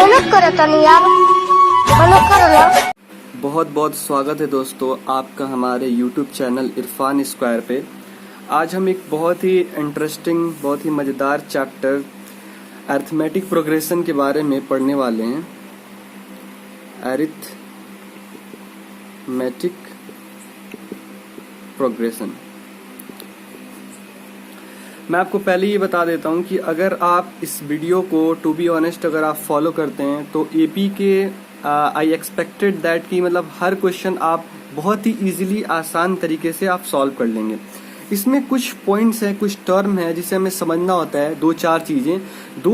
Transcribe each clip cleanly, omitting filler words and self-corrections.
मेहनत करे तनी यार, मेहनत कर लो। बहुत बहुत स्वागत है दोस्तों आपका हमारे YouTube चैनल इरफान स्क्वायर पे। आज हम एक बहुत ही इंटरेस्टिंग, बहुत ही मज़ेदार चैप्टर अरिथमेटिक प्रोग्रेशन के बारे में पढ़ने वाले हैं। Arithmetic progression. मैं आपको पहले ये बता देता हूँ कि अगर आप इस वीडियो को टू बी ऑनेस्ट अगर आप फॉलो करते हैं तो एपी के आई एक्सपेक्टेड दैट कि मतलब हर क्वेश्चन आप बहुत ही इजीली आसान तरीके से आप सॉल्व कर लेंगे। इसमें कुछ पॉइंट्स हैं, कुछ टर्म है जिसे हमें समझना होता है। दो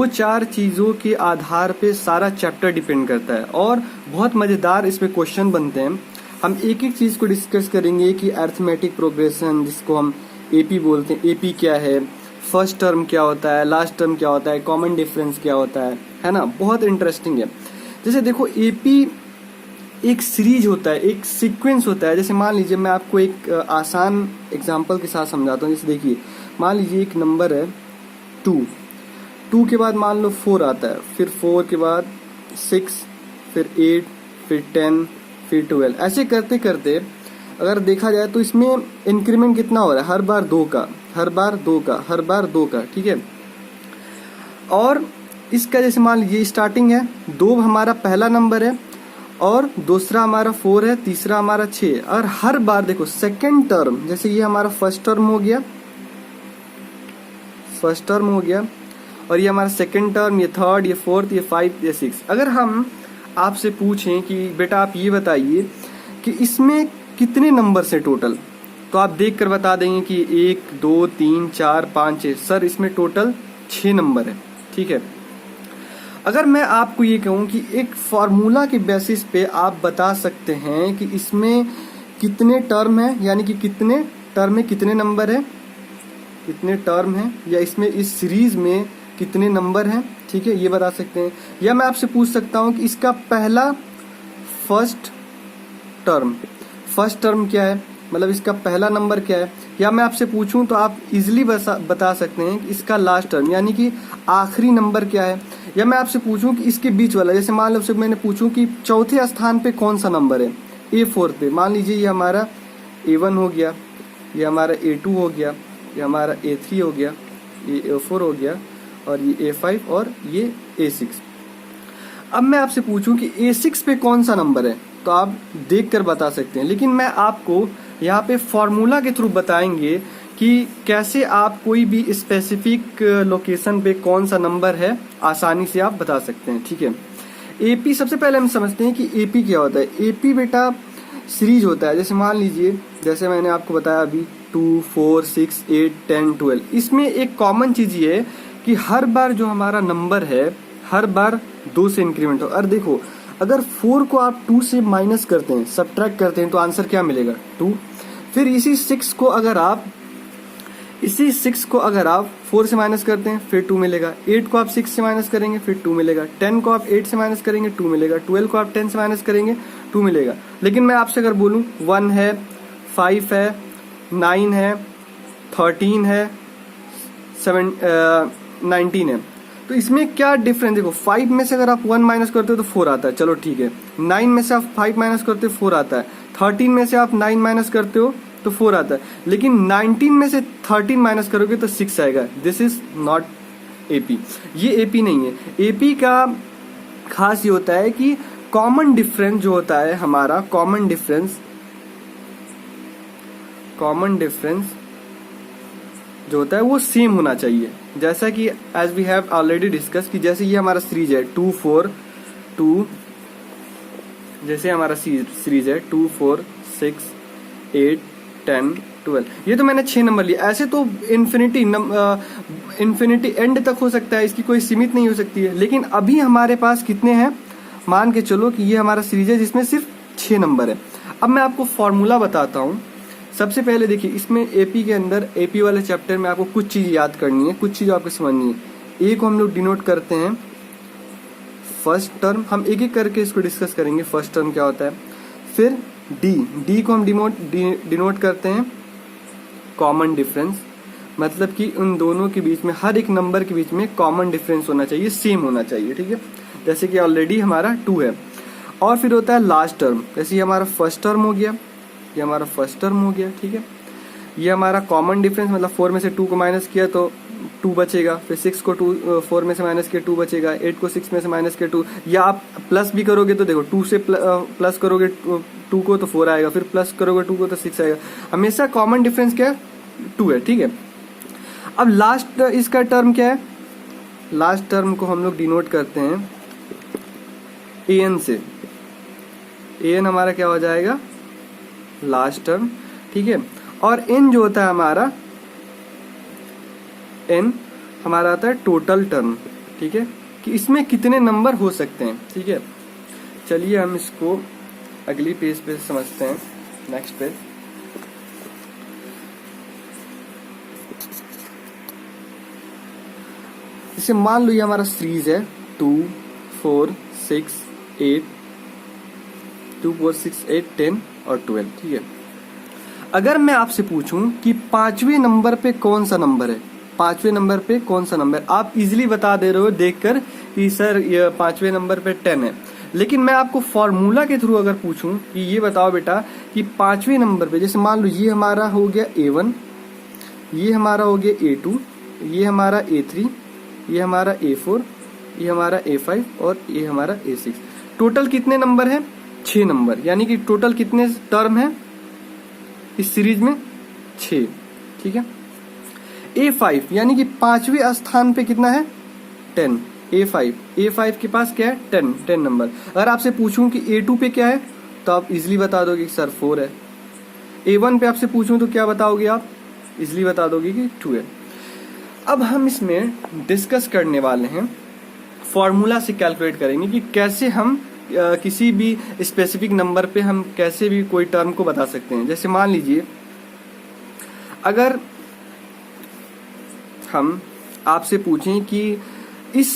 चार चीज़ों के आधार पे सारा चैप्टर डिपेंड करता है और बहुत मज़ेदार इसमें क्वेश्चन बनते हैं। हम एक एक चीज़ को डिस्कस करेंगे कि अरिथमेटिक प्रोग्रेशन जिसको हम एपी बोलते हैं, एपी क्या है, फर्स्ट टर्म क्या होता है, लास्ट टर्म क्या होता है, कॉमन डिफरेंस क्या होता है ना। बहुत इंटरेस्टिंग है। जैसे देखो एपी एक सीरीज होता है, एक सीक्वेंस होता है। जैसे मान लीजिए मैं आपको एक आसान एग्जांपल के साथ समझाता हूँ। जैसे देखिए मान लीजिए एक नंबर है 2 के बाद मान लो 4 आता है, फिर 4 के बाद 6, फिर 8, फिर 10, फिर 12। ऐसे करते करते अगर देखा जाए तो इसमें इंक्रीमेंट कितना हो रहा है, हर बार 2 का, हर बार 2 का, हर बार 2 का, ठीक है। और इसका जैसे मान लीजिए स्टार्टिंग है 2 हमारा पहला नंबर है और दूसरा हमारा 4 है, तीसरा हमारा 6। और हर बार देखो सेकंड टर्म, जैसे ये हमारा फर्स्ट टर्म हो गया, और ये हमारा सेकंड टर्म, ये थर्ड, ये फोर्थ, ये 5, ये 6। अगर हम आपसे पूछें कि बेटा आप ये बताइए कि इसमें कितने नंबर से टोटल, तो आप देख कर बता देंगे कि 1, 2, 3, 4, 5, 6। सर इसमें टोटल 6 नंबर है, ठीक है। अगर मैं आपको ये कहूँ कि एक फार्मूला के बेसिस पे आप बता सकते हैं कि इसमें कितने टर्म है, यानी कि कितने टर्म में कितने नंबर है, कितने टर्म है, या इसमें इस सीरीज में कितने नंबर हैं, ठीक है, ये बता सकते हैं। या मैं आपसे पूछ सकता हूँ कि इसका पहला फर्स्ट टर्म क्या है, मतलब इसका पहला नंबर क्या है। या मैं आपसे पूछूं तो आप इजीली बता सकते हैं कि इसका लास्ट टर्म यानी कि आखिरी नंबर क्या है। या मैं आपसे पूछूं कि इसके बीच वाला, जैसे मान लो मैंने पूछूं कि चौथे स्थान पे कौन सा नंबर है, A4 पे। मान लीजिए ये हमारा A1 हो गया, ये हमारा A2 हो गया, ये हमारा A3 हो गया, ये A4 हो गया, और ये A5 और ये A6। अब मैं आपसे पूछूं कि A6 पे कौन सा नंबर है, तो आप देख कर बता सकते हैं। लेकिन मैं आपको यहाँ पे फॉर्मूला के थ्रू बताएंगे कि कैसे आप कोई भी स्पेसिफिक लोकेशन पे कौन सा नंबर है आसानी से आप बता सकते हैं, ठीक है। एपी सबसे पहले हम समझते हैं कि एपी क्या होता है। एपी बेटा सीरीज होता है। जैसे मान लीजिए, जैसे मैंने आपको बताया अभी 2, 4, 6, 8, 10, 12। इसमें एक कॉमन चीज ये है कि हर बार जो हमारा नंबर है हर बार 2 से इंक्रीमेंट हो। और देखो अगर 4 को आप 2 से माइनस करते हैं, सब्ट्रैक्ट करते हैं, तो आंसर क्या मिलेगा, 2। फिर इसी 6 को अगर आप 4 से माइनस करते हैं फिर 2 मिलेगा। 8 को आप 6 से माइनस करेंगे फिर 2 मिलेगा। 10 को आप 8 से माइनस करेंगे 2 मिलेगा। 12 को आप 10 से माइनस करेंगे 2 मिलेगा। लेकिन मैं आपसे अगर बोलूं 1 है, 5 है, 9 है, 13 है, 19 है, तो इसमें क्या डिफरेंस देखो। 5 में से अगर आप 1 माइनस करते हो तो 4 आता है, चलो ठीक है। 9 में से आप 5 माइनस करते हो 4 आता है। 13 में से आप 9 माइनस करते हो तो 4 आता है। लेकिन 19 में से 13 माइनस करोगे तो 6 आएगा। दिस इज नॉट एपी, ये एपी नहीं है। एपी का खास ये होता है कि कॉमन डिफरेंस जो होता है हमारा, कॉमन डिफरेंस जो होता है वो सेम होना चाहिए। जैसा कि as we have already discuss कि जैसे ये हमारा सीरीज है 2, 4, 2, जैसे हमारा सीरीज है 2, 4, 6, 8, 10, 12। ये तो मैंने 6 नंबर लिया। ऐसे तो इन्फिनिटी एंड तक हो सकता है, इसकी कोई सीमित नहीं हो सकती है। लेकिन अभी हमारे पास कितने हैं, मान के चलो कि ये हमारा सीरीज है जिसमें सिर्फ 6 नंबर है। अब मैं आपको फॉर्मूला बताता हूँ। सबसे पहले देखिए इसमें एपी के अंदर, एपी वाले चैप्टर में आपको कुछ चीज याद करनी है, कुछ चीज आपको समझनी है। ए को हम लोग डिनोट करते हैं फर्स्ट टर्म, हम एक एक करके इसको डिस्कस करेंगे फर्स्ट टर्म क्या होता है। फिर डी को हम डिनोट करते हैं कॉमन डिफरेंस, मतलब कि उन दोनों के बीच में, हर एक नंबर के बीच में कॉमन डिफरेंस होना चाहिए, सेम होना चाहिए, ठीक है। जैसे कि ऑलरेडी हमारा 2 है। और फिर होता है लास्ट टर्म, जैसे ये हमारा फर्स्ट टर्म हो गया, ये हमारा फर्स्ट टर्म हो गया, ठीक है। ये हमारा कॉमन डिफरेंस, मतलब 4 में से 2 को माइनस किया तो 2 बचेगा, फिर 6 को 4 में से माइनस किया 2 बचेगा, 8 को 6 में से माइनस किया 2, या आप प्लस भी करोगे तो देखो 2 से प्लस करोगे 2 को तो 4 आएगा, फिर प्लस करोगे 2 को तो 6 आएगा। हमेशा कॉमन डिफरेंस क्या है? 2 है, ठीक है। अब लास्ट इसका टर्म क्या है? लास्ट टर्म को हम लोग डिनोट करते हैं an से। an हमारा क्या हो जाएगा? लास्ट टर्म, ठीक है। और n जो होता है हमारा, n हमारा आता है टोटल टर्म, ठीक है, कि इसमें कितने नंबर हो सकते हैं, ठीक है। चलिए हम इसको अगली पेज पे समझते हैं, नेक्स्ट पेज। इसे मान लो ये हमारा सीरीज है 2 4 6 8 2 4 6 8 10 और 12, ठीक है। अगर मैं आपसे पूछूं कि 5वें नंबर पे कौन सा नंबर है, 5वें नंबर पे कौन सा नंबर, आप इजीली बता दे रहे हो देखकर कि सर ये 5वें नंबर पे 10 है। लेकिन मैं आपको फॉर्मूला के थ्रू अगर पूछूं कि ये बताओ बेटा कि 5वें नंबर पे, जैसे मान लो ये हमारा हो गया A1, ये हमारा हो गया A2, ये हमारा A3, ये हमारा A4, ये हमारा A5 और ये हमारा A6। टोटल कितने नंबर है? 6 नंबर, यानी कि टोटल कितने टर्म है इस सीरीज में? 6, ठीक है। A5 यानी कि 5वें स्थान पे कितना है? 10। A5 के पास क्या है? 10 नंबर। अगर आपसे पूछूं कि A2 पे क्या है तो आप इजिली बता दोगे कि सर 4 है। A1 पे आपसे पूछूं तो क्या बताओगे आप? इजिली बता दोगे कि 2 है। अब हम इसमें डिस्कस करने वाले हैं, फॉर्मूला से कैलकुलेट करेंगे कि कैसे हम किसी भी स्पेसिफिक नंबर पे हम कैसे भी कोई टर्म को बता सकते हैं। जैसे मान लीजिए अगर हम आपसे पूछें कि इस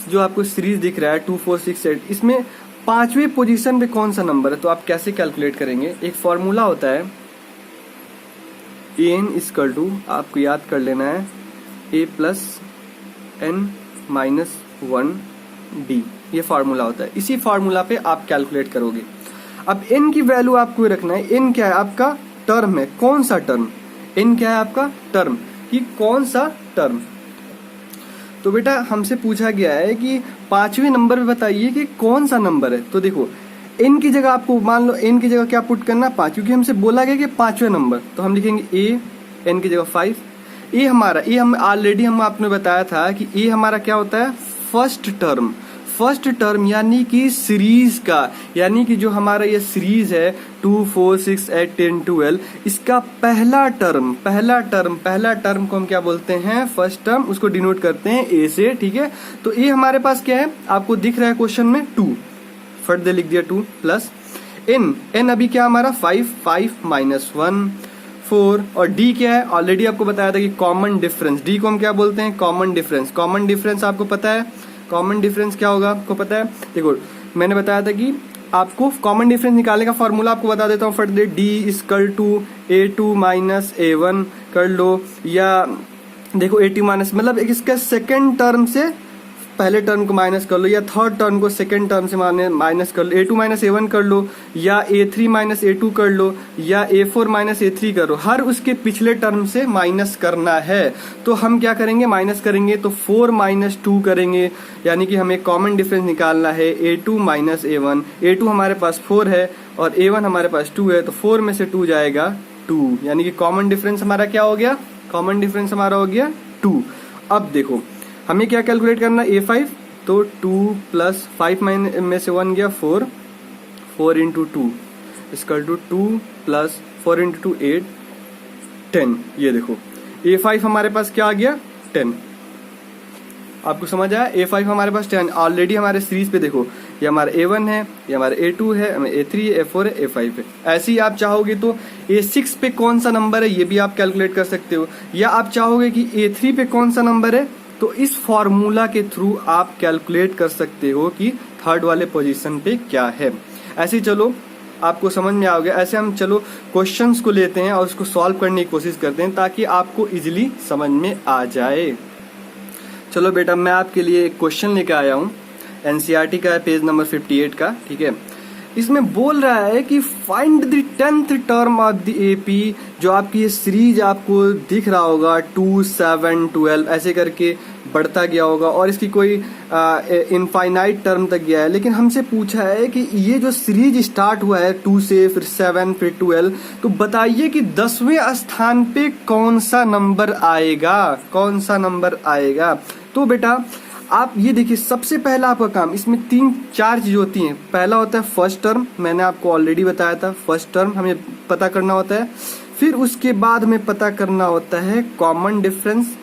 जो आपको सीरीज दिख रहा है 2 4 6 8, इसमें 5वें पोजीशन पे कौन सा नंबर है, तो आप कैसे कैलकुलेट करेंगे? एक फॉर्मूला होता है an इक्वल टू, आपको याद कर लेना है, a plus n minus 1d, ये फार्मूला होता है। इसी फार्मूला पे आप कैलकुलेट करोगे। अब n की वैल्यू आपको रखना है, n क्या है? आपका टर्म है, कौन सा टर्म? n क्या है? आपका टर्म, कि कौन सा टर्म। तो बेटा हमसे पूछा गया है कि 5वें नंबर पे बताइए कि कौन सा नंबर है। तो देखो n की जगह आपको, मान लो n की जगह क्या पुट करना? 5, क्योंकि हमसे बोला गया कि 5वें नंबर, तो हम लिखेंगे a, n की जगह 5। ए हमारा, ए हम ऑलरेडी हम आपने बताया था कि ए हमारा क्या होता है? First term. फर्स्ट टर्म यानी कि सीरीज का, यानी कि जो हमारा ये सीरीज है 2 4 6 8 10 12, इसका पहला टर्म को हम क्या बोलते हैं? First term. उसको डिनोट करते हैं ए से, ठीक है। तो ए हमारे पास क्या है? आपको दिख रहा है क्वेश्चन में 2, फट दे लिख दिया 2 प्लस n अभी क्या हमारा 5 माइनस 1 4, और d क्या है? ऑलरेडी आपको बताया था कि कॉमन डिफरेंस, d को हम क्या बोलते हैं? Common difference. कॉमन डिफरेंस आपको पता है, कॉमन डिफरेंस क्या होगा आपको पता है? देखो मैंने बताया था कि आपको कॉमन डिफरेंस निकालने का फॉर्मूला आपको बता देता हूँ, फट दे, d equal to a2 minus a1 कर लो, या देखो a2 माइनस, मतलब इसका सेकेंड टर्म से पहले टर्म को माइनस कर लो, या थर्ड टर्म को सेकंड टर्म से माइनस कर लो, a2 माइनस a1 कर लो, या a3 माइनस a2 कर लो, या a4 माइनस a3 करो। हर उसके पिछले टर्म से माइनस करना है। तो हम क्या करेंगे? माइनस करेंगे तो 4 माइनस 2 करेंगे, यानी कि हमें कॉमन डिफरेंस निकालना है a2 माइनस a1। a2 हमारे पास 4 है और a1 हमारे पास 2 है, तो 4 में से 2 जाएगा 2, यानी कि कॉमन डिफरेंस हमारा क्या हो गया? कॉमन डिफरेंस हमारा हो गया 2। अब देखो हमें क्या कैलकुलेट करना? a5, तो 2 प्लस 5 में से 1 गया 4, 4 इंटू 2 इक्वल टू 2 प्लस 4 इंटू 2 8 10। ये देखो a5 हमारे पास क्या आ गया? 10। आपको समझ आया? a5 हमारे पास 10। ऑलरेडी हमारे सीरीज पे देखो, ये हमारा a1 है, ये हमारा a2 है, a3 है, a4 है, a5 है। ऐसे ही आप चाहोगे तो a6 पे कौन सा नंबर है ये भी आप कैलकुलेट कर सकते हो, या आप चाहोगे कि a3 पे कौन सा नंबर है, तो इस फॉर्मूला के थ्रू आप कैलकुलेट कर सकते हो कि थर्ड वाले पोजीशन पे क्या है। ऐसे चलो आपको समझ में आ गया। ऐसे हम चलो क्वेश्चंस को लेते हैं और उसको सॉल्व करने की कोशिश करते हैं ताकि आपको इजीली समझ में आ जाए। चलो बेटा मैं आपके लिए एक क्वेश्चन लेकर आया हूँ। एनसीईआरटी का है, पेज नंबर 58 का, ठीक है। इसमें बोल रहा है कि find the 10th term of the AP, जो आपकी ये सीरीज आपको दिख रहा होगा 2, 7, 12 ऐसे करके बढ़ता गया होगा और इसकी कोई इनफाइनाइट टर्म तक गया है। लेकिन हमसे पूछा है कि ये जो सीरीज स्टार्ट हुआ है 2 से, फिर 7, फिर 12, तो बताइए कि 10वें स्थान पे कौन सा नंबर आएगा, कौन सा नंबर आएगा। तो बेटा आप ये देखिए, सबसे पहला आपका काम, इसमें 3-4 चीज होती हैं। पहला होता है फर्स्ट टर्म, मैंने आपको ऑलरेडी बताया था, फर्स्ट टर्म हमें पता करना होता है। फिर उसके बाद हमें पता करना होता है कॉमन डिफरेंस,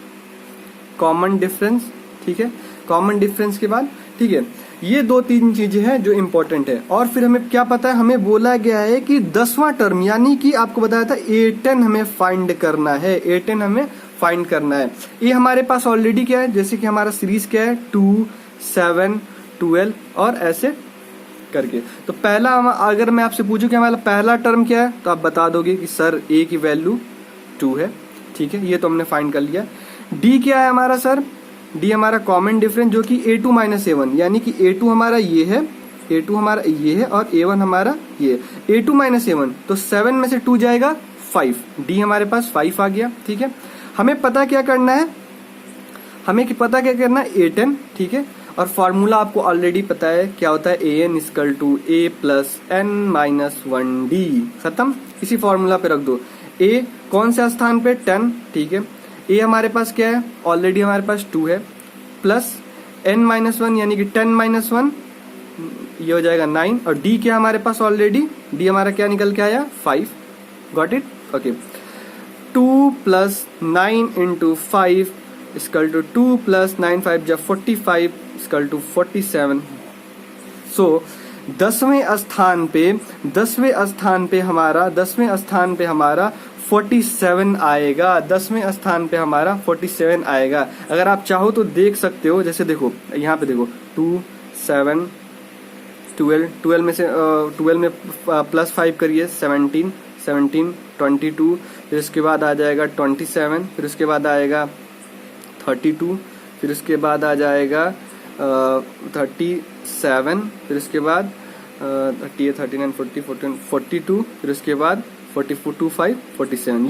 कॉमन डिफरेंस, ठीक है। कॉमन डिफरेंस के बाद, ठीक है, ये 2-3 चीजें हैं जो इंपॉर्टेंट है। और फिर हमें क्या पता है, हमें बोला गया है कि 10वां टर्म, यानी कि आपको बताया था A10 हमें फाइंड करना है, A10 हमें फाइंड करना है। ये हमारे पास ऑलरेडी क्या है, जैसे कि हमारा सीरीज क्या है 2, 7, 12 और ऐसे करके। तो पहला अगर मैं आपसे पूछूं कि हमारा पहला टर्म क्या है, तो आप बता दोगे कि सर A की वैल्यू 2 है, ठीक है, ये तो हमने फाइंड कर लिया। D क्या है हमारा सर, D हमारा कॉमन डिफरेंस जो कि A2 - A1, यानी कि A2 हमारा ये है, A2 हमारा ये है और A1 हमारा ये है। A2 - A1, तो 7 में से 2 जाएगा 5, D हमारे पास 5 आ गया, ठीक है। हमें पता क्या करना है, हमें पता क्या करना है, A10, ठीक है। और फॉर्मूला आपको ऑलरेडी पता है क्या होता है, AN = A + n - 1D, खत्म। इसी फॉर्मूला पे रख दो। A कौन से स्थान पे, 10, ठीक है। A हमारे पास क्या है, ऑलरेडी हमारे पास 2 है, प्लस n - 1 यानी कि 10 - 1, ये हो जाएगा 9। और D क्या हमारे पास ऑलरेडी, D हमारा क्या निकल के आया, 5। Got it, okay. 2 + 9 × 5 = 2 + 9 5 = 45 = 47। सो 10वें स्थान पे हमारा 47 आएगा, 10वें स्थान पे हमारा 47 आएगा। अगर आप चाहो तो देख सकते हो, जैसे देखो यहाँ पे देखो 2, 7, 12, 12 में से 12 में +5 करिए 17, 17, 22, फिर उसके बाद आ जाएगा 27, फिर उसके बाद आएगा 32, फिर उसके बाद आ जाएगा 37, फिर उसके बाद 38, 39, 40, 41, 42, फिर उसके बाद 44, 25, 47।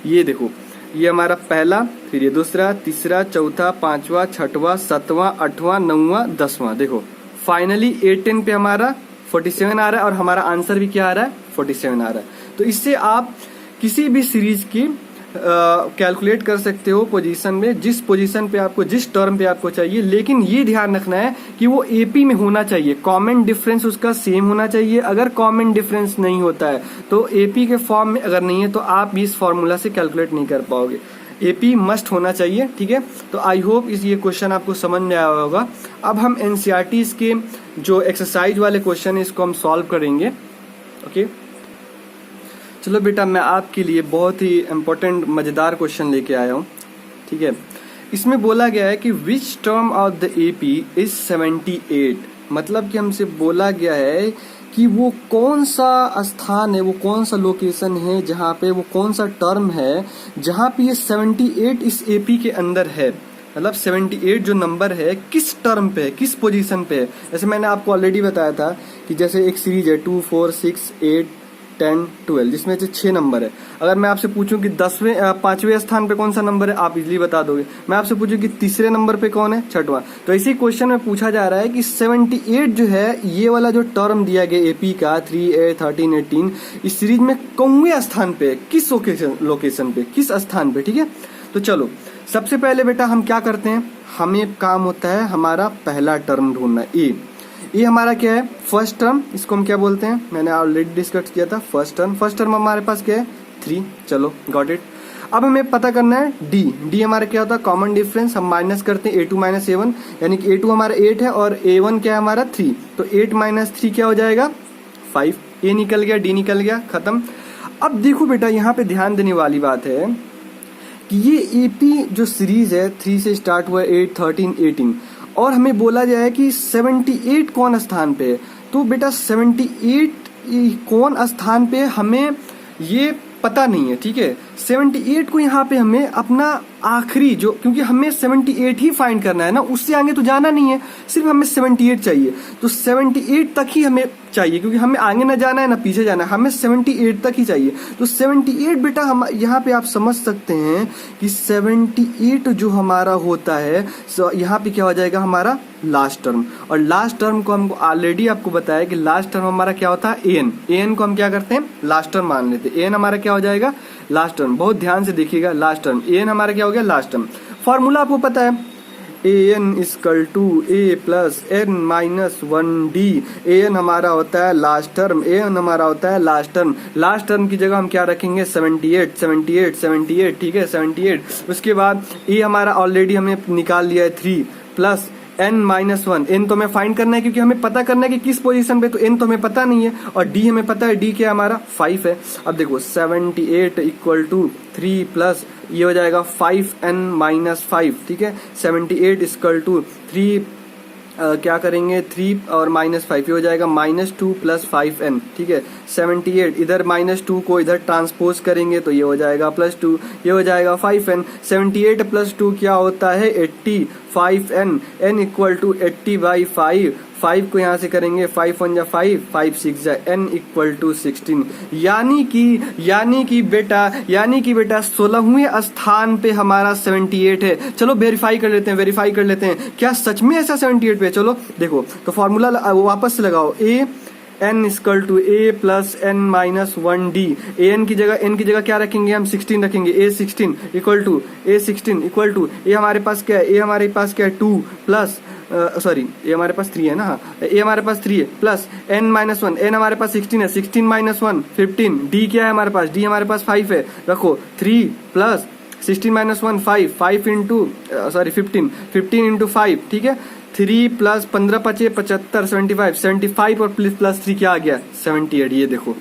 ये देखो ये हमारा पहला, फिर ये दूसरा, तीसरा, चौथा, पांचवा, छठवां, 7वां, 8वां, 9वां, 10वां। देखो फाइनली A10 पे हमारा 47 आ रहा है और हमारा आंसर भी क्या आ रहा है, 47 आ रहा है। तो इससे आप किसी भी सीरीज की कैलकुलेट कर सकते हो पोजीशन में, जिस पोजीशन पे आपको, जिस टर्म पे आपको चाहिए। लेकिन ये ध्यान रखना है कि वो एपी में होना चाहिए, कॉमन डिफरेंस उसका सेम होना चाहिए। अगर कॉमन डिफरेंस नहीं होता है तो एपी के फॉर्म में अगर नहीं है तो आप भी इस फॉर्मूला से कैलकुलेट नहीं कर पाओगे। एपी मस्ट होना चाहिए, ठीक है। तो आई होप ये क्वेश्चन आपको समझ में आया होगा। अब हम एनसीईआरटी के जो एक्सरसाइज वाले क्वेश्चन है इसको हम सॉल्व करेंगे, ओके। चलो बेटा, मैं आपके लिए बहुत ही इम्पोर्टेंट मजेदार क्वेश्चन लेके आया हूँ, ठीक है। इसमें बोला गया है कि which term of the AP is 78, मतलब कि हमसे बोला गया है कि वो कौन सा स्थान है, वो कौन सा लोकेशन है जहाँ पे, वो कौन सा टर्म है जहाँ पे ये 78 इस एपी के अंदर है। मतलब 78 जो नंबर है किस टर्म पे है, किस पोजीशन पे है। जैसे मैंने आपको ऑलरेडी बताया था कि जैसे एक सीरीज है 2, 4, 6, 8, 10, 12, जिसमें से 6 नंबर है। अगर मैं आपसे पूछूं कि 5वें स्थान पे कौन सा नंबर है, आप इजीली बता दोगे। मैं आपसे पूछूं कि तीसरे नंबर पे कौन है, 6वां। तो इसी क्वेश्चन में पूछा जा रहा है कि 78 जो है, ये वाला जो टर्म दिया गया एपी का 3, 8, 13, 18, इस सीरीज में कौनवें स्थान पे, किस लोकेशन पे, किस स्थान पे, ठीक है। तो चलो सबसे पहले बेटा हम क्या करते हैं, हमें काम होता है हमारा पहला टर्म ढूंढना। ये हमारा क्या है, फर्स्ट टर्म, इसको हम क्या बोलते हैं, मैंने ऑलरेडी डिस्कस किया था। फर्स्ट टर्म हमारे पास क्या है, 3। चलो गॉट इट। अब हमें पता करना है डी हमारा क्या होता है, कॉमन डिफरेंस। हम माइनस करते हैं A2 - A1, यानी कि A2 हमारा 8 है और A1 क्या है हमारा 3, तो 8 - 3 क्या हो जाएगा, 5। A निकल गया, D निकल गया, खत्म। अब देखो बेटा, यहाँ पे ध्यान देने वाली बात है कि ये एपी जो सीरीज है 3 से स्टार्ट हुआ, 8, 13, 18, और हमें बोला जाए कि 78 कौन स्थान पे है। तो बेटा 78 कौन स्थान पे हमें ये पता नहीं है, ठीक है। 78 को यहाँ पे हमें अपना आखिरी जो, क्योंकि हमें 78 ही फाइंड करना है ना, उससे आगे तो जाना नहीं है, सिर्फ हमें 78 चाहिए। तो 78 तक ही हमें चाहिए, क्योंकि हमें आगे ना जाना है ना पीछे जाना है, हमें 78 तक ही चाहिए। तो 78 बेटा हम यहाँ पे आप समझ सकते हैं कि 78 जो हमारा होता है, यहाँ पे क्या हो जाएगा हमारा लास्ट टर्म। और लास्ट टर्म को हमको ऑलरेडी आपको बताया कि लास्ट टर्म हमारा क्या होता है, एन को हम क्या करते हैं लास्ट टर्म मान लेते हैं। एन हमारा क्या हो जाएगा लास्ट टर्म, बहुत ध्यान से देखिएगा, लास्ट टर्म एन हमारा क्या हो गया लास्ट टर्म। फॉर्मूला आपको पता है, an equal to a plus n minus 1d। an हमारा होता है लास्ट टर्म, an हमारा होता है लास्ट टर्म। लास्ट टर्म की जगह हम क्या रखेंगे 78 78 78, ठीक है 78। उसके बाद a हमारा ऑलरेडी हमने निकाल लिया है 3 प्लस n माइनस 1। n तो हमें फाइंड करना है, क्योंकि हमें पता करना है कि किस पोजीशन पे, तो n तो हमें पता नहीं है। और d हमें पता है, d क्या हमारा 5 है। अब देखो 78 इक्वल टू 3 प्लस ये हो जाएगा 5n माइनस 5, ठीक है। 78 इक्वल टू 3 क्या करेंगे 3 और माइनस 5, ये हो जाएगा -2 प्लस 5n, ठीक है। 78 इधर -2 को इधर ट्रांसपोज करेंगे तो ये हो जाएगा +2, ये हो जाएगा 5n। 78 प्लस 2 क्या होता है 80, 5n, n इक्वल टू 80/5। 5 को यहाँ से करेंगे 5 1 जा 5, 5 6 जा, n इक्वल टू 16। यानी कि बेटा 16वें स्थान पे हमारा 78 है। चलो वेरीफाई कर लेते हैं क्या सच में ऐसा 78 पे। चलो देखो, तो फॉर्मूला वापस से लगाओ, a n equal to a plus n minus 1d। n की जगह क्या रखेंगे हम 16 रखेंगे। a 16 इक्वल टू ए हमारे पास क्या है 2 प्लस सॉरी ये हमारे पास 3 है ना, ए हमारे पास 3 है प्लस n माइनस 1, एन हमारे पास 16 है, 16 माइनस 1 15, d क्या है हमारे पास, d हमारे पास 5 है। रखो 3 प्लस 16 माइनस 1 5 इंटू 15 इंटू 5, ठीक है। 3 प्लस 15 पचे 75 75 और प्लस 3 क्या आ गया 78। ये देखो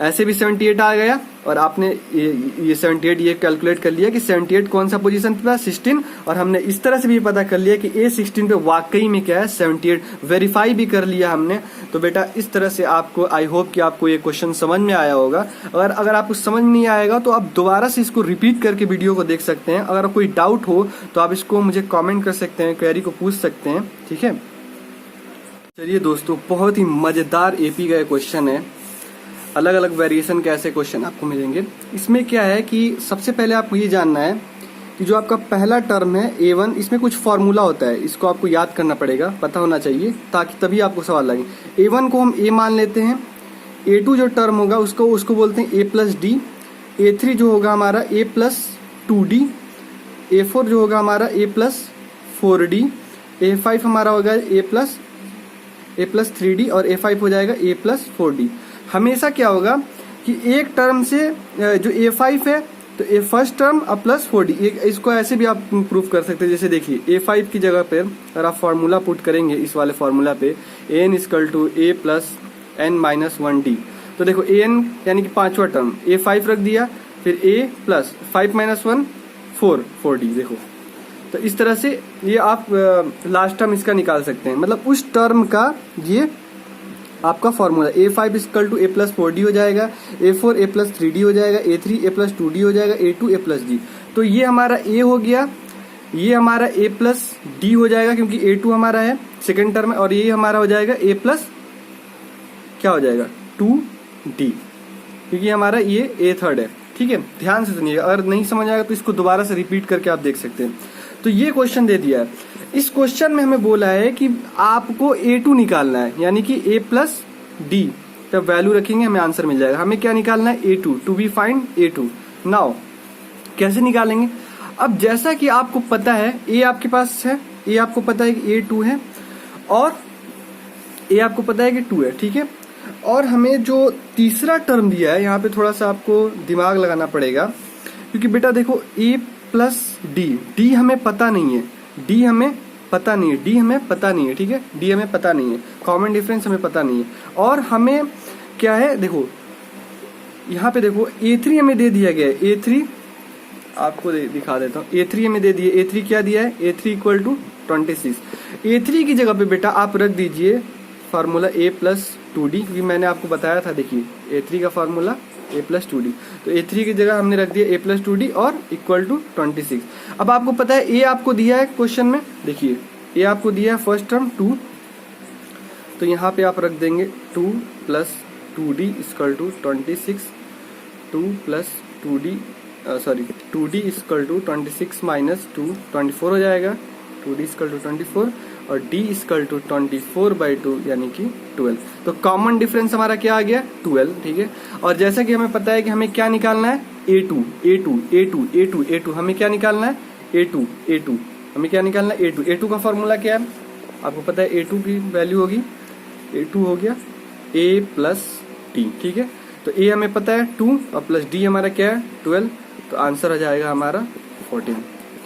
ऐसे भी 78 आ गया, और आपने ये 78 ये कैलकुलेट कर लिया कि 78 कौन सा पोजीशन पे था 16, और हमने इस तरह से भी पता कर लिया कि A 16 पे वाकई में क्या है 78, वेरीफाई भी कर लिया हमने। तो बेटा इस तरह से आपको, आई होप कि आपको ये क्वेश्चन समझ में आया होगा। अगर आपको समझ नहीं आएगा तो आप दोबारा से इसको रिपीट करके वीडियो को देख सकते हैं। अगर कोई डाउट हो तो आप इसको मुझे कॉमेंट कर सकते हैं, क्वेरी को पूछ सकते हैं, ठीक है। चलिए दोस्तों, बहुत ही मजेदार AP का क्वेश्चन है। अलग अलग वेरिएशन के ऐसे क्वेश्चन आपको मिलेंगे। इसमें क्या है कि सबसे पहले आपको ये जानना है कि जो आपका पहला टर्म है A1, इसमें कुछ फॉर्मूला होता है, इसको आपको याद करना पड़ेगा, पता होना चाहिए, ताकि तभी आपको सवाल लगे। A1 को हम A मान लेते हैं, A2 जो टर्म होगा उसको बोलते हैं A प्लस डी, A3 जो होगा हमारा A प्लस 2D, A4 जो होगा हमारा A प्लस 4D, A5 हमारा होगा A प्लस 3D, और A5 हो जाएगा A प्लस 4D। हमेशा क्या होगा कि एक टर्म से जो A5 है तो A फर्स्ट टर्म अब प्लस 4D, इसको ऐसे भी आप प्रूव कर सकते हैं। जैसे देखिए A5 की जगह पे अगर आप फार्मूला पुट करेंगे इस वाले फार्मूला पे, an equal to A plus n minus 1D, तो देखो an यानी कि 5वां टर्म A5 रख दिया, फिर A प्लस 5 माइनस 1 4D। देखो तो इस तरह से ये आप लास्ट टर्म इसका निकाल सकते हैं, मतलब उस टर्म का ये आपका formula. A5 equal to A plus 4D हो जाएगा, A4 A प्लस 3D हो जाएगा, A3 A प्लस 2D हो जाएगा, A2 A प्लस D। तो ये हमारा A हो गया, ये हमारा A प्लस D हो जाएगा क्योंकि A2 हमारा है सेकेंड टर्म, और ये हमारा हो जाएगा A प्लस क्या हो जाएगा 2D, क्योंकि हमारा ये A थर्ड है, ठीक है। ध्यान से सुनिएगा, अगर नहीं समझ आएगा तो इसको दोबारा से रिपीट करके आप देख सकते हैं। तो ये क्वेश्चन दे दिया है। इस क्वेश्चन में हमें बोला है कि आपको A2 निकालना है, यानी कि A प्लस D, जब वैल्यू रखेंगे हमें आंसर मिल जाएगा। हमें क्या निकालना है A2, to be find A2। Now कैसे निकालेंगे? अब जैसा कि आपको पता है A आपके पास है, A आपको पता है कि A2 है, और A आपको पता है कि 2 है, ठीक है। और हमें जो तीसरा टर्म दिया है यहाँ पे थोड़ा सा आपको दिमाग लगाना पड़ेगा, क्योंकि बेटा देखो A प्लस D हमें पता नहीं है, D हमें पता नहीं है, ठीक है। D हमें पता नहीं है, कॉमन डिफरेंस हमें पता नहीं है। और हमें क्या है, देखो यहाँ पे देखो A3 हमें दे दिया गया है, A3 आपको दिखा देता हूँ, A3 हमें दे दिया, A3 क्या दिया है, A3 इक्वल टू 26। A3 की जगह पे बेटा आप रख दीजिए फार्मूला A प्लस 2D, क्योंकि मैंने आपको बताया था, देखिए A3 का फार्मूला ए प्लस 2d। तो A3 की जगह हमने रख दिया ए प्लस 2d और इक्वल टू 26। अब आपको पता है ए आपको दिया है क्वेश्चन में, देखिए ए आपको दिया है फर्स्ट टर्म 2, तो यहाँ पे आप रख देंगे 2 plus 2d equal to 26, 2 plus 2d 2d equal to 26 minus 2 24 हो जाएगा, 2d इक्वल टू 24 और d इक्वल टू 24/2 यानी कि 12। तो कॉमन डिफरेंस हमारा क्या आ गया 12, ठीक है। और जैसा कि हमें पता है कि हमें क्या निकालना है A2 हमें क्या निकालना है A2 हमें क्या निकालना है A2 का फॉर्मूला क्या है आपको पता है, A2 की वैल्यू होगी A2 हो गया A प्लस D, ठीक है। तो A हमें पता है 2 और प्लस D हमारा क्या है 12, तो आंसर आ जाएगा हमारा 14,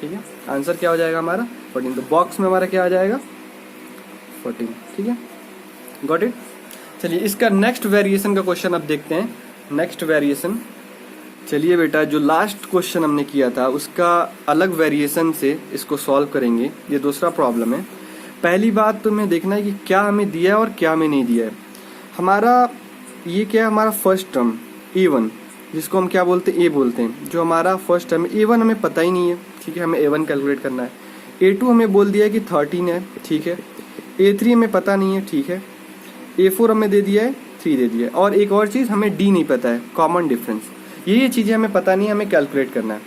ठीक है। आंसर क्या हो जाएगा हमारा 14, तो बॉक्स में हमारा क्या आ जाएगा 14, ठीक है। Got it. चलिए इसका नेक्स्ट वेरिएशन का क्वेश्चन अब देखते हैं। नेक्स्ट वेरिएशन, चलिए बेटा जो लास्ट क्वेश्चन हमने किया था उसका अलग वेरिएशन से इसको सॉल्व करेंगे। ये दूसरा प्रॉब्लम है। पहली बात तो हमें देखना है कि क्या हमें दिया है और क्या हमें नहीं दिया है। हमारा ये क्या है, हमारा फर्स्ट टर्म A1 जिसको हम क्या बोलते हैं A बोलते हैं, जो हमारा फर्स्ट टर्म A1 हमें पता ही नहीं है, ठीक है। हमें A1 कैलकुलेट करना है। A2 हमें बोल दिया है कि 13 है, ठीक है। A3 हमें पता नहीं है, ठीक है। A4 हमें दे दिया है 3 दे दिया है। और एक और चीज़ हमें D नहीं पता है, कॉमन डिफरेंस। ये चीज़ें हमें पता नहीं है, हमें कैलकुलेट करना है।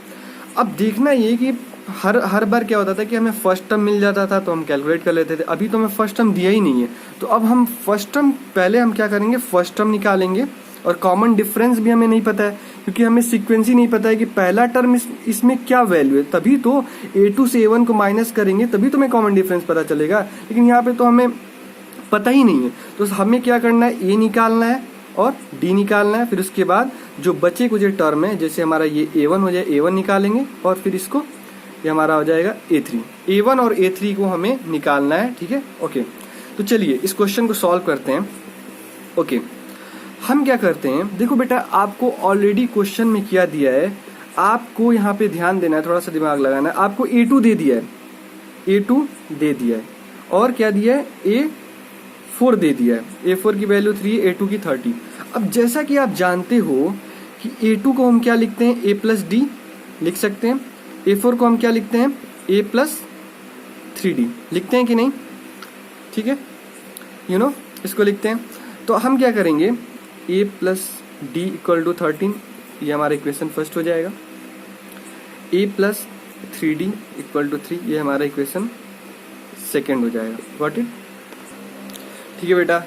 अब देखना ये कि हर बार क्या होता था कि हमें फर्स्ट टर्म मिल जाता था तो हम कैलकुलेट कर लेते थे। अभी तो हमें फर्स्ट टर्म दिया ही नहीं है, तो अब हम फर्स्ट टर्म पहले हम क्या करेंगे, फर्स्ट टर्म निकालेंगे। और कॉमन डिफरेंस भी हमें नहीं पता है क्योंकि हमें सीक्वेंस ही नहीं पता है कि पहला टर्म इसमें क्या वैल्यू है। तभी तो A2 से A1 को माइनस करेंगे तभी तो हमें कॉमन डिफरेंस पता चलेगा, लेकिन यहाँ पे तो हमें पता ही नहीं है। तो हमें क्या करना है, A निकालना है और D निकालना है। फिर उसके बाद जो बचे कुछ टर्म है, जैसे हमारा ये A1 हो जाए, A1 निकालेंगे और फिर इसको ये हमारा हो जाएगा A3। A1 और A3 को हमें निकालना है, ठीक है। ओके, तो चलिए इस क्वेश्चन को सॉल्व करते हैं। ओके, हम क्या करते हैं, देखो बेटा आपको ऑलरेडी क्वेश्चन में क्या दिया है, आपको यहाँ पे ध्यान देना है, थोड़ा सा दिमाग लगाना है। आपको A2 दे दिया है, A2 दे दिया है और क्या दिया है A4 दे दिया है। A4 की वैल्यू 3, A2 की 30। अब जैसा कि आप जानते हो कि A2 को हम क्या लिखते हैं, A प्लस D लिख सकते हैं। A4 को हम क्या लिखते हैं, A प्लस 3D लिखते हैं कि नहीं, ठीक है। इसको लिखते हैं। तो हम क्या करेंगे, A plus D equal to 13, ये हमारा इक्वेशन फर्स्ट हो जाएगा। A plus 3D equal to 3, ये हमारा इक्वेशन सेकेंड हो जाएगा। गॉट इट, ठीक है बेटा।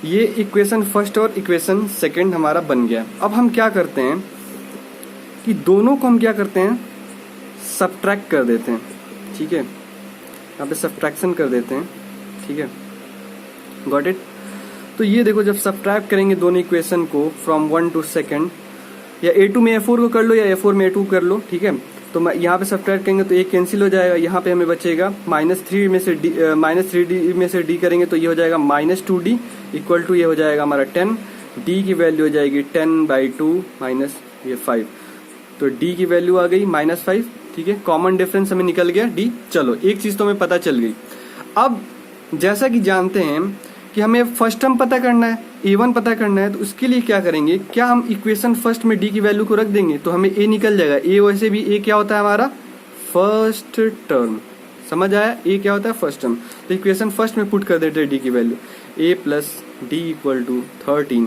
ये इक्वेशन फर्स्ट और इक्वेशन सेकेंड हमारा बन गया। अब हम क्या करते हैं कि दोनों को हम क्या करते हैं, सब्ट्रैक्ट कर देते हैं, ठीक है। यहाँ पे सब्ट्रैक्शन कर देते हैं, ठीक है। Got it. तो ये देखो जब सब्ट्रैक्ट करेंगे दोनों इक्वेशन को फ्रॉम 1 to 2, या A2 में A4 को कर लो या A4 में A2 कर लो, ठीक है। तो यहाँ पे सब्ट्रैक्ट करेंगे तो एक कैंसिल हो जाएगा। यहाँ पे हमें बचेगा -3 में से -3D में से D करेंगे तो ये हो जाएगा -2D इक्वल टू ये हो जाएगा हमारा 10। D की वैल्यू हो जाएगी 10/2 माइनस ये 5, तो D की वैल्यू आ गई -5, ठीक है। कॉमन डिफरेंस हमें निकल गया D। चलो एक चीज तो हमें पता चल गई। अब जैसा कि जानते हैं कि हमें फर्स्ट टर्म पता करना है, A1 पता करना है, तो उसके लिए क्या करेंगे, क्या हम इक्वेशन फर्स्ट में D की वैल्यू को रख देंगे तो हमें A निकल जाएगा। A वैसे भी A क्या होता है हमारा फर्स्ट टर्म, समझ आया, A क्या होता है फर्स्ट टर्म। तो इक्वेशन फर्स्ट में पुट कर देते हैं D की value, A plus D equal to 13।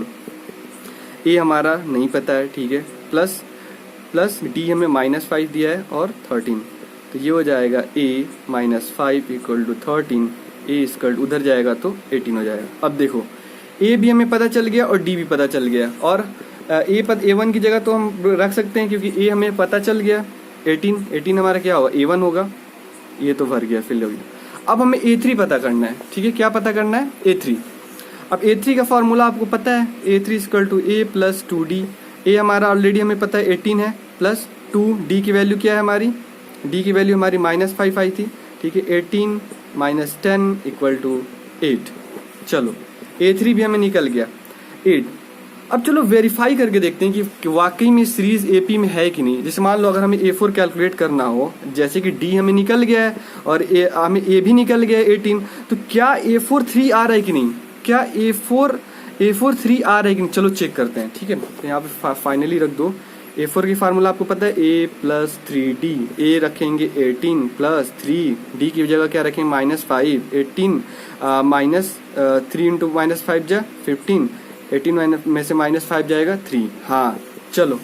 A हमारा नहीं पता है, ठीक है, प्लस D हमें -5 दिया है और 13, तो ये हो जाएगा A -5 equal to 13। A square उधर जाएगा तो 18 हो जाएगा। अब देखो A भी हमें पता चल गया और D भी पता चल गया, और A1 की जगह तो हम रख सकते हैं क्योंकि A हमें पता चल गया। 18 हमारा क्या होगा, A1 होगा, ये तो भर गया, फिल हो गया। अब हमें A3 पता करना है, ठीक है। क्या पता करना है, A3। अब A3 का फॉर्मूला आपको पता है, A3 equal to A plus 2D। A हमारा ऑलरेडी हमें पता है 18 है, प्लस 2D की वैल्यू क्या है हमारी, D की वैल्यू हमारी -5 आई थी, ठीक है। 18 - 10 इक्वल टू 8। चलो A3 भी हमें निकल गया 8। अब चलो वेरीफाई करके देखते हैं कि वाकई में सीरीज AP में है कि नहीं। जैसे मान लो अगर हमें A4 कैलकुलेट करना हो, जैसे कि D हमें निकल गया है और हमें A भी निकल गया है 18, तो क्या A4 3 आ रहा है कि नहीं, क्या A4 A4 3R है कि नहीं, चलो चेक करते हैं। ठीक है, तो यहाँ पे फाइनली रख दो। A4 की फार्मूला आपको पता है, A प्लस 3D। A रखेंगे 18 प्लस 3D की जगह क्या रखेंगे -5। 18 माइनस 3 इंटू -5 जा 15। 18 में से -5 जाएगा 3। हाँ चलो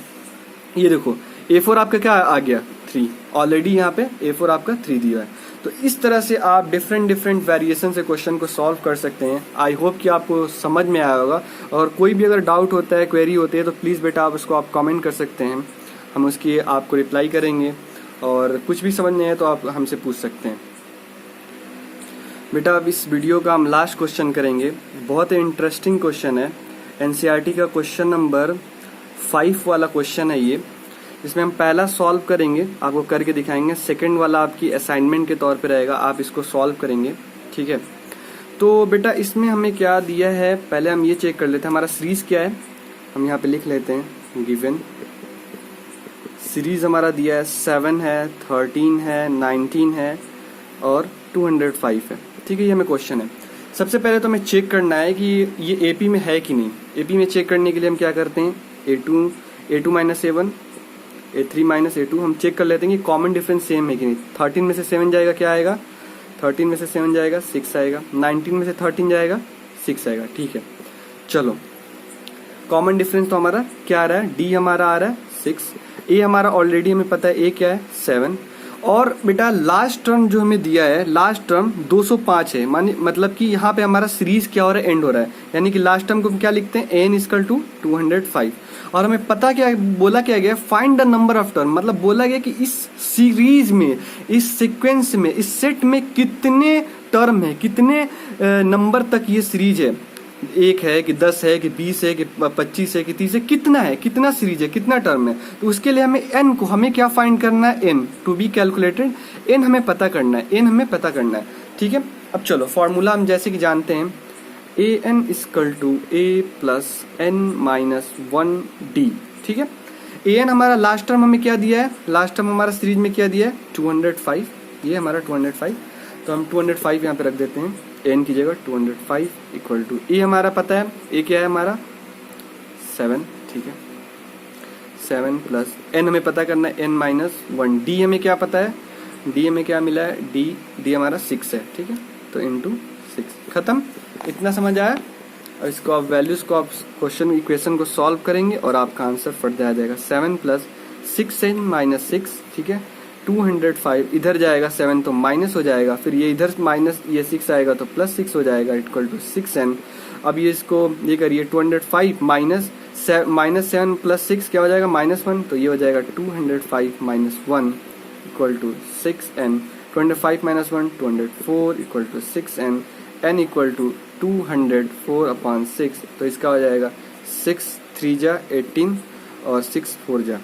ये देखो A4 आपका क्या आ गया 3। ऑलरेडी यहाँ पे A4 आपका 3 दिया है। तो इस तरह से आप डिफरेंट वेरिएशन से क्वेश्चन को सॉल्व कर सकते हैं। आई होप कि आपको समझ में आया होगा। और कोई भी अगर डाउट होता है, क्वेरी होती है, तो प्लीज़ बेटा आप उसको आप कमेंट कर सकते हैं, हम उसकी आपको रिप्लाई करेंगे। और कुछ भी समझ नहीं आए तो आप हमसे पूछ सकते हैं। बेटा अब इस वीडियो का हम लास्ट क्वेश्चन करेंगे। बहुत ही इंटरेस्टिंग क्वेश्चन है, एनसीईआरटी का क्वेश्चन नंबर 5 वाला क्वेश्चन है ये। इसमें हम पहला सॉल्व करेंगे, आपको करके दिखाएंगे। सेकंड वाला आपकी असाइनमेंट के तौर पे रहेगा, आप इसको सॉल्व करेंगे। ठीक है, तो बेटा इसमें हमें क्या दिया है, पहले हम ये चेक कर लेते हैं हमारा सीरीज क्या है। हम यहाँ पे लिख लेते हैं गिवन सीरीज हमारा दिया है 7 है, 13 है, 19 है और 205 है। ठीक है, ये हमें क्वेश्चन है। सबसे पहले तो हमें चेक करना है कि ये एपी में है कि नहीं। एपी में चेक करने के लिए हम क्या करते हैं, A2 minus A1, A3 minus A2 हम चेक कर लेते हैं कि कॉमन डिफरेंस सेम है कि नहीं। 13 में से 7 जाएगा क्या आएगा, 13 में से 7 जाएगा 6 आएगा। 19 में से 13 जाएगा 6 आएगा। ठीक है, चलो कॉमन डिफरेंस तो हमारा क्या आ रहा है, D हमारा आ रहा है 6। A हमारा ऑलरेडी हमें पता है, A क्या है 7। और बेटा लास्ट टर्म जो हमें दिया है, लास्ट टर्म 205 है। मतलब कि यहाँ पे हमारा सीरीज क्या हो रहा है, एंड हो रहा है। यानी कि लास्ट टर्म को हम क्या लिखते हैं, n इक्वल टू 205। और हमें पता क्या बोला क्या गया, find the number of term. मतलब बोला गया कि इस सीरीज में, इस सीक्वेंस में, इस सेट में कितने टर्म है, कितने नंबर तक ये सीरीज है। 1 है कि 10 है कि 20 है कि 25 है कि 30 है, कितना है, कितना सीरीज है, कितना टर्म है। तो उसके लिए हमें n को हमें क्या फाइंड करना है, n to be calculated. n हमें पता करना है, n हमें पता करना है। ठीक है, अब चलो फॉर्मूला हम जैसे कि जानते हैं, an equal to a plus n minus 1d। ठीक है, an हमारा लास्ट टर्म हमें क्या दिया है, लास्ट टर्म हमारा सीरीज में क्या दिया है 205। ये हमारा 205, तो हम 205 यहाँ पे रख देते हैं, n की जगह 205 इक्वल टू a हमारा पता है, a क्या है हमारा 7। ठीक है, 7 प्लस n हमें पता करना है, n माइनस 1। d हमें क्या पता है, d हमें क्या मिला है, d हमारा 6 है। ठीक है, तो इंटू 6, खत्म। इतना समझ आया। और इसको आप वैल्यूज को आप क्वेश्चन इक्वेशन को सॉल्व करेंगे और आपका आंसर फट आ जाएगा 7 प्लस 6n माइनस 6। ठीक है, 205 इधर जाएगा 7 तो माइनस हो जाएगा, फिर ये इधर माइनस ये 6 आएगा तो प्लस 6 हो जाएगा इक्वल टू 6n। अब ये इसको ये करिए 205 माइनस 7 प्लस 6 क्या हो जाएगा -1, तो ये हो जाएगा 205 minus 1 equal to 6n। 25 minus 1 204 equal to 6n। n equal to 204 upon 6, तो इसका हो जाएगा 6 3 जा 18 और 6 4 जा।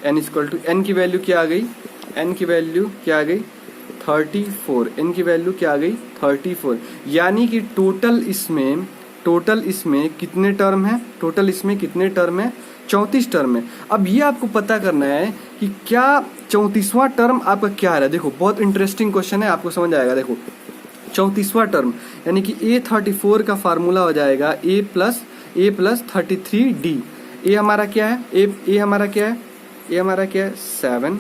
n इक्वल टू n की वैल्यू क्या आ गई, n की वैल्यू क्या आ गई 34। n की वैल्यू क्या आ गई 34। यानी कि टोटल इसमें कितने टर्म है, टोटल इसमें कितने टर्म है 34 टर्म है। अब ये आपको पता करना है कि क्या 34वां टर्म आपका क्या है। देखो बहुत इंटरेस्टिंग क्वेश्चन है, आपको समझ आएगा। देखो 34वां टर्म यानी कि A34 का फार्मूला हो जाएगा a प्लस 33d। a हमारा क्या है, a हमारा क्या है, a हमारा क्या है 7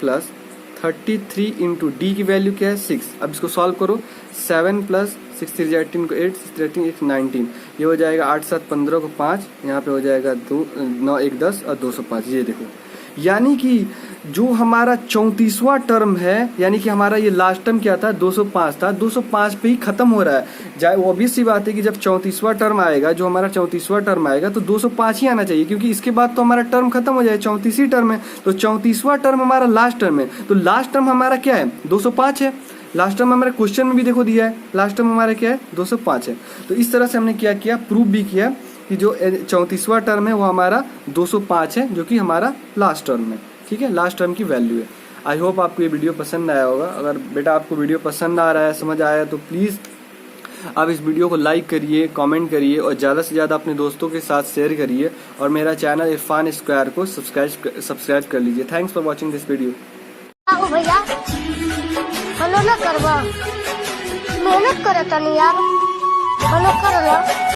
प्लस 33 इंटू डी की वैल्यू क्या है 6। अब इसको सॉल्व करो, 7 प्लस 6 3 18 को 8 6 3 18 19, ये हो जाएगा 8 7 15 को 5, यहाँ पे हो जाएगा 2 9 1 10 और 205। ये देखो, यानी कि जो हमारा 34वां टर्म है, यानी कि हमारा ये लास्ट टर्म क्या था 205 था, 205 पे ही खत्म हो रहा है। वो ऑब्वियस सी बात है कि जब 34वां टर्म आएगा, जो हमारा 34वां टर्म आएगा तो 205 ही आना चाहिए, क्योंकि इसके बाद तो हमारा टर्म खत्म हो जाए, 34 ही टर्म है। तो 34वां टर्म हमारा लास्ट टर्म है, तो लास्ट टर्म हमारा क्या है 205 है। लास्ट टर्म हमारे क्वेश्चन में भी देखो दिया है, लास्ट टर्म हमारा क्या है 205 है। तो इस तरह से हमने क्या किया, प्रूव भी किया कि जो 34वां टर्म है वो हमारा 205 है, जो कि हमारा लास्ट टर्म है। ठीक है, लास्ट टर्म की वैल्यू है। आई होप आपको ये वीडियो पसंद आया होगा। अगर बेटा आपको वीडियो पसंद आ रहा है, समझ आया, तो प्लीज़ आप इस वीडियो को लाइक करिए, कमेंट करिए और ज़्यादा से ज़्यादा अपने दोस्तों के साथ शेयर करिए। और मेरा चैनल इरफान स्क्वायर को सब्सक्राइब कर लीजिए। Thanks for watching this video. भैया फॉलो ना करवा, मेहनत करे तनी यार, फॉलो कर लो।